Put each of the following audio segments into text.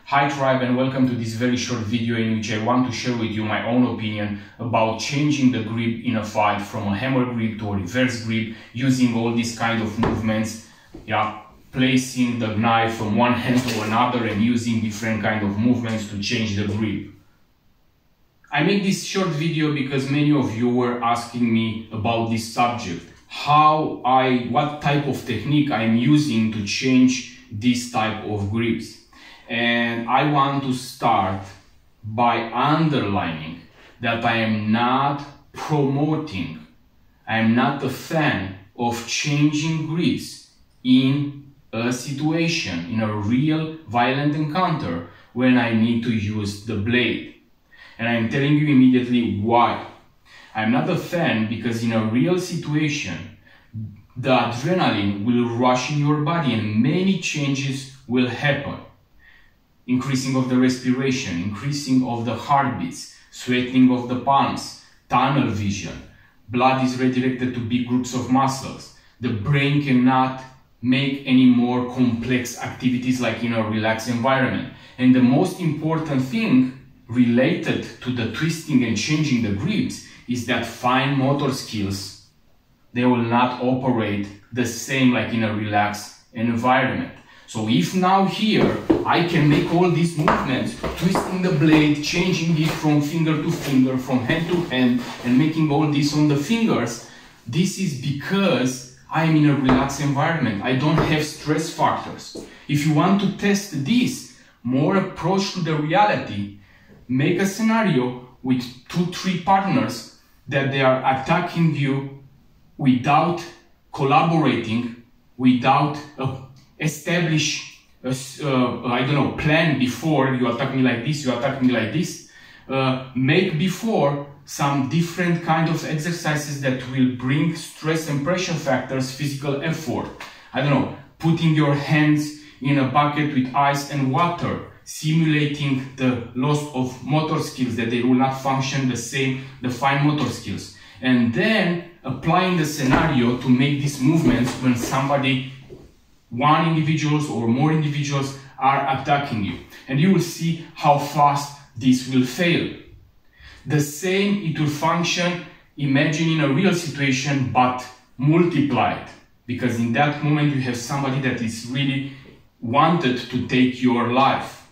Hi tribe, and welcome to this very short video in which I want to share with you my own opinion about changing the grip in a fight from a hammer grip to a reverse grip using all these kind of movements, placing the knife from one hand to another and using different kind of movements to change the grip. I made this short video because many of you were asking me about this subject, what type of technique I'm using to change this type of grips. And I want to start by underlining that I am not promoting, I am not a fan of changing grips in a situation, in a real violent encounter when I need to use the blade. And I'm telling you immediately why. I'm not a fan because in a real situation, the adrenaline will rush in your body and many changes will happen. Increasing of the respiration, increasing of the heartbeats, sweating of the palms, tunnel vision. Blood is redirected to big groups of muscles. The brain cannot make any more complex activities like in a relaxed environment. And the most important thing related to the twisting and changing the grips is that fine motor skills, they will not operate the same like in a relaxed environment. So if now here I can make all these movements, twisting the blade, changing it from finger to finger, from hand to hand, and making all this on the fingers, this is because I'm in a relaxed environment. I don't have stress factors. If you want to test this, more approach to the reality, make a scenario with 2-3 partners that they are attacking you without collaborating, without establish a plan before. You attack me like this, you attack me like this. Make before some different kind of exercises that will bring stress and pressure factors, physical effort. Putting your hands in a bucket with ice and water, simulating the loss of motor skills, that they will not function the same, the fine motor skills. And then applying the scenario to make these movements when one individual or more individuals are attacking you. And you will see how fast this will fail. The same, it will function, imagine in a real situation, but multiplied. Because in that moment you have somebody that is really wanted to take your life.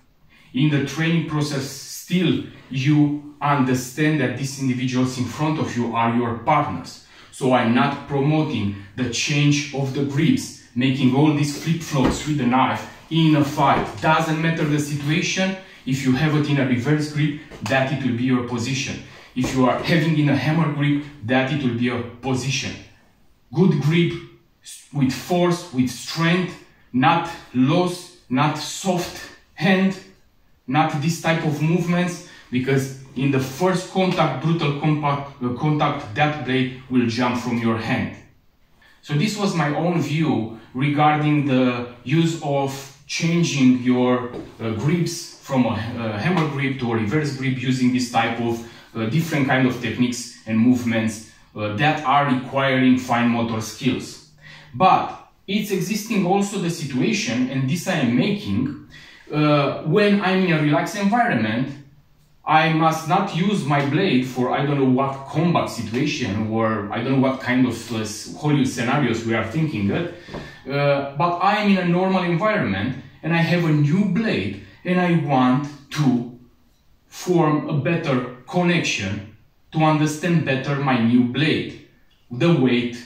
In the training process, still you understand that these individuals in front of you are your partners. So I'm not promoting the change of the grips, making all these flip-flops with the knife in a fight. Doesn't matter the situation. If you have it in a reverse grip, that it will be your position. If you are having in a hammer grip, that it will be your position. Good grip with force, with strength, not loose, not soft hand, not this type of movements, because in the first contact, brutal contact, that blade will jump from your hand. So this was my own view regarding the use of changing your grips from a hammer grip to a reverse grip using this type of different kind of techniques and movements that are requiring fine motor skills. But it's existing also the situation, and this I am making, when I'm in a relaxed environment, I must not use my blade for I don't know what combat situation or I don't know what kind of Hollywood scenarios we are thinking of. But I am in a normal environment and I have a new blade and I want to form a better connection to understand better my new blade, the weight,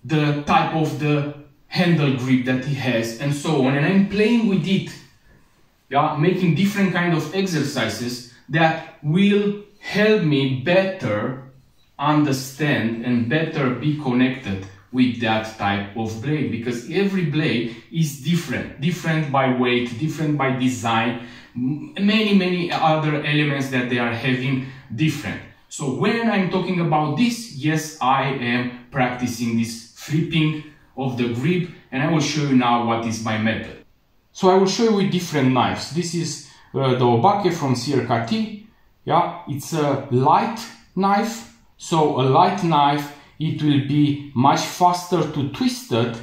the type of the handle grip that it has and so on. And I'm playing with it, making different kind of exercises that will help me better understand and better be connected with that type of blade, because every blade is different by weight, different by design, many other elements that they are having different. So when I'm talking about this, yes, I am practicing this flipping of the grip, and I will show you now what is my method. So I will show you with different knives. This is the Obake from CRKT. It's a light knife, so a light knife, it will be much faster to twist it,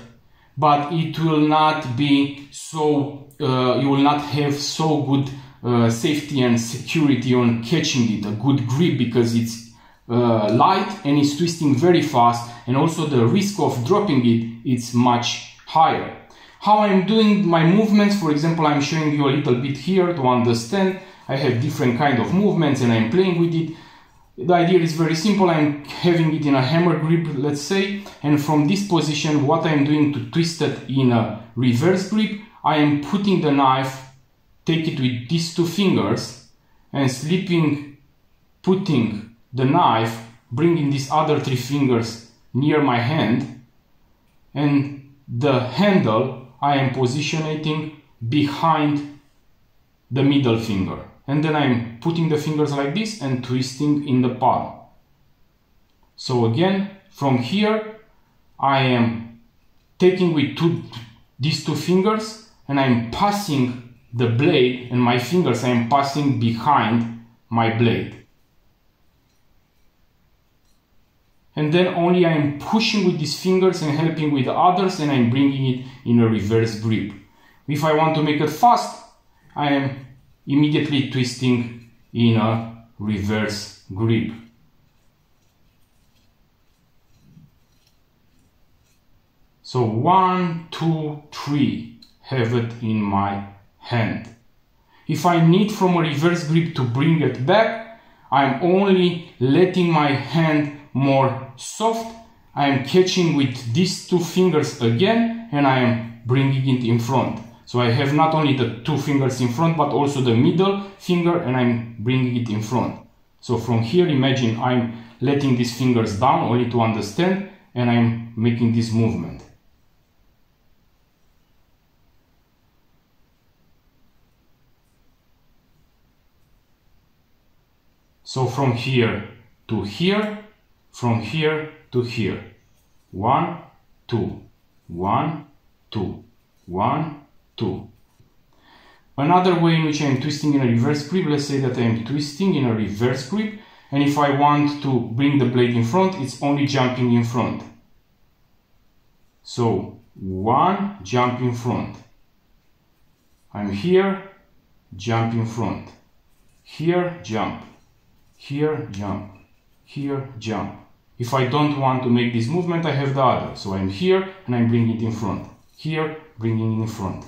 but it will not be so, you will not have so good safety and security on catching it, a good grip, because it's light and it's twisting very fast, and also the risk of dropping it is much higher. How I'm doing my movements, for example, I'm showing you a little bit here to understand. I have different kind of movements and I'm playing with it. The idea is very simple. I'm having it in a hammer grip, let's say, and from this position, what I'm doing to twist it in a reverse grip, I am putting the knife, take it with these two fingers and putting the knife, bringing these other three fingers near my hand, and the handle I am positioning behind the middle finger. And then I'm putting the fingers like this and twisting in the palm. So again, from here, I am taking with these two fingers and I'm passing the blade, and my fingers I am passing behind my blade. And then only I am pushing with these fingers and helping with the others, and I'm bringing it in a reverse grip. If I want to make it fast, I am immediately twisting in a reverse grip. So 1, 2, 3 have it in my hand. If I need from a reverse grip to bring it back, I'm only letting my hand more soft. I am catching with these two fingers again and I am bringing it in front. So I have not only the two fingers in front, but also the middle finger, and I'm bringing it in front. So from here, imagine I'm letting these fingers down only to understand, and I'm making this movement. So from here to here, from here to here. 1, 2, 1, 2, 1, 2. Another way in which I am twisting in a reverse grip, let's say that I am twisting in a reverse grip, and if I want to bring the blade in front, it's only jumping in front. So 1, jump in front. I'm here, jump in front. Here, jump. Here, jump. Here, jump. If I don't want to make this movement, I have the other. So I'm here and I'm bringing it in front. Here, bringing it in front.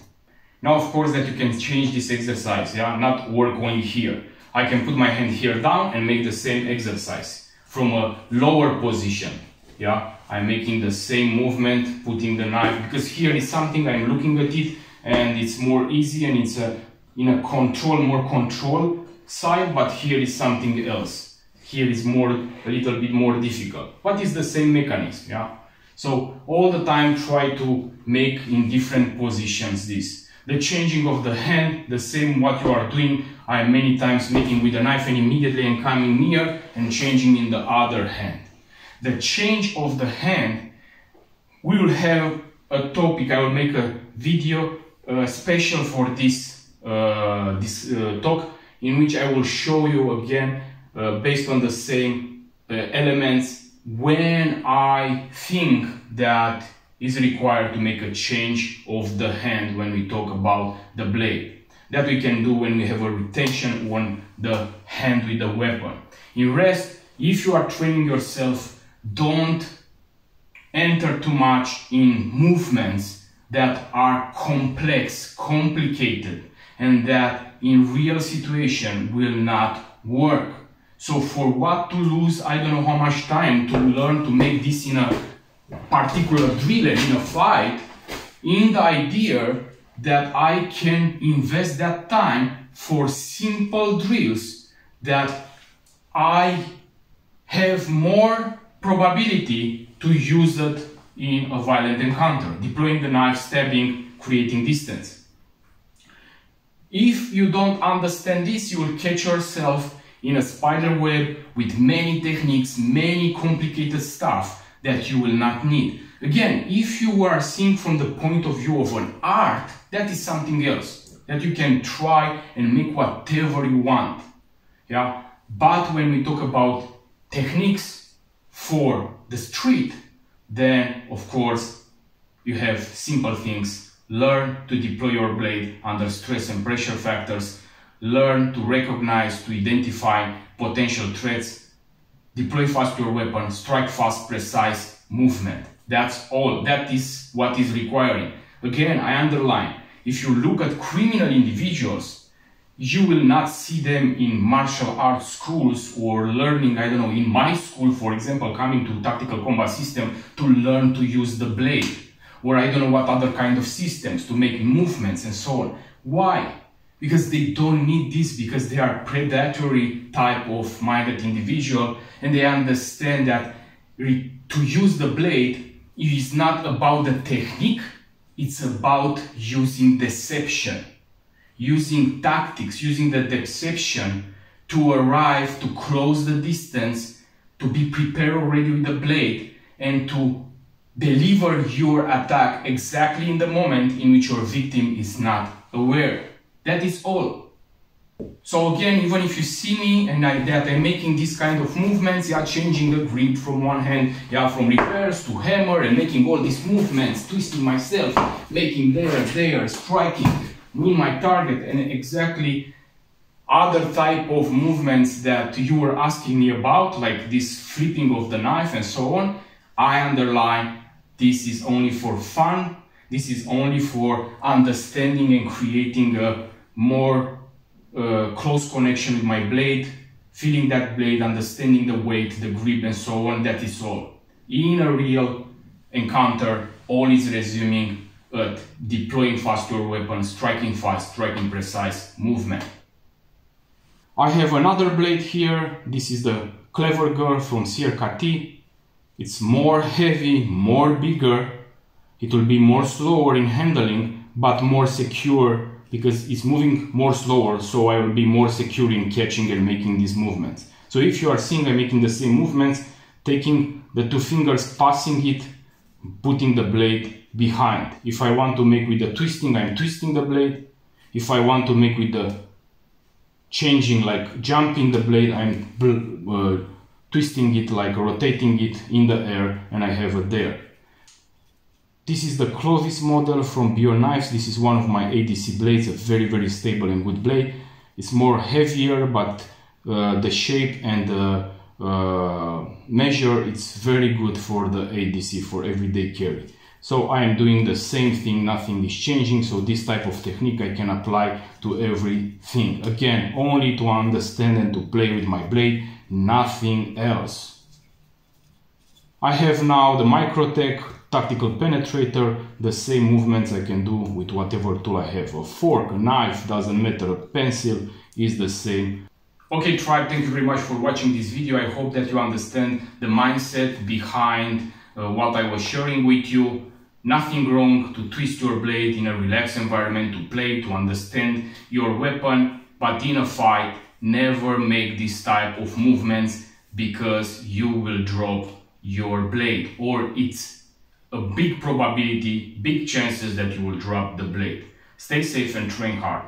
Now, of course, that you can change this exercise, yeah, not work only here. I can put my hand here down and make the same exercise from a lower position, yeah. I'm making the same movement, putting the knife, because here is something I'm looking at it and it's more easy and it's in a more control side, but here is something else. Here is a little bit more difficult, but it's the same mechanism, yeah. So all the time try to make in different positions this. The changing of the hand, the same what you are doing, I am many times making with the knife and immediately I'm coming near and changing in the other hand. The change of the hand, we will have a topic, I will make a video special for this, talk, in which I will show you again, based on the same elements, when I think that is required to make a change of the hand when we talk about the blade. That we can do when we have a retention on the hand with the weapon. In rest, if you are training yourself, don't enter too much in movements that are complex, complicated, and that in real situation will not work. So for what to lose, I don't know how much time to learn to make this in a particular drill and in a fight, in the idea that I can invest that time for simple drills that I have more probability to use it in a violent encounter, deploying the knife, stabbing, creating distance. If you don't understand this, you will catch yourself in a spider web with many techniques, many complicated stuff that you will not need. Again, if you are seeing from the point of view of an art, that is something else, that you can try and make whatever you want. Yeah? But when we talk about techniques for the street, then of course you have simple things. Learn to deploy your blade under stress and pressure factors. learn to recognize, to identify potential threats, deploy fast your weapon, strike fast, precise movement. That's all. That is what is requiring. Again, I underline, if you look at criminal individuals, you will not see them in martial arts schools or learning, I don't know, in my school, for example, coming to tactical combat system to learn to use the blade, or I don't know what other kind of systems to make movements and so on. Why? Because they don't need this, because they are predatory type of minded individual, and they understand that to use the blade is not about the technique, it's about using deception, using tactics, using the deception to arrive, to close the distance, to be prepared already with the blade, and to deliver your attack exactly in the moment in which your victim is not aware. That is all. So again, even if you see me and that I'm making this kind of movements, changing the grip from one hand, from reverse to hammer, and making all these movements, twisting myself, making there, striking, win my target, and exactly other type of movements that you were asking me about, like this flipping of the knife and so on. I underline, this is only for fun, this is only for understanding and creating a more close connection with my blade, feeling that blade, understanding the weight, the grip and so on. That is all. In a real encounter, all is resuming at deploying fast your weapon, striking fast, striking precise movement. I have another blade here. This is the Clever Girl from CRKT. It's more heavy, more bigger. It will be more slower in handling, but more secure, because it's moving more slower, so I will be more secure in catching and making these movements. So if you are seeing I'm making the same movements, taking the two fingers, passing it, putting the blade behind. If I want to make with the twisting, I'm twisting the blade. If I want to make with the changing, like jumping the blade, I'm twisting it, like rotating it in the air, and I have it there. This is the Clovis model from Beyond Knives. This is one of my ADC blades, a very stable and good blade. It's more heavier, but the shape and the measure, it's very good for the ADC, for everyday carry. So I am doing the same thing, nothing is changing. So this type of technique I can apply to everything. Again, only to understand and to play with my blade, nothing else. I have now the Microtech Tactical Penetrator, the same movements I can do with whatever tool I have. A fork, a knife, doesn't matter, a pencil is the same. Okay tribe, thank you very much for watching this video. I hope that you understand the mindset behind what I was sharing with you. Nothing wrong to twist your blade in a relaxed environment, to play, to understand your weapon, but in a fight, never make this type of movements, because you will drop your blade, or it's a big probability, big chances that you will drop the blade. Stay safe and train hard.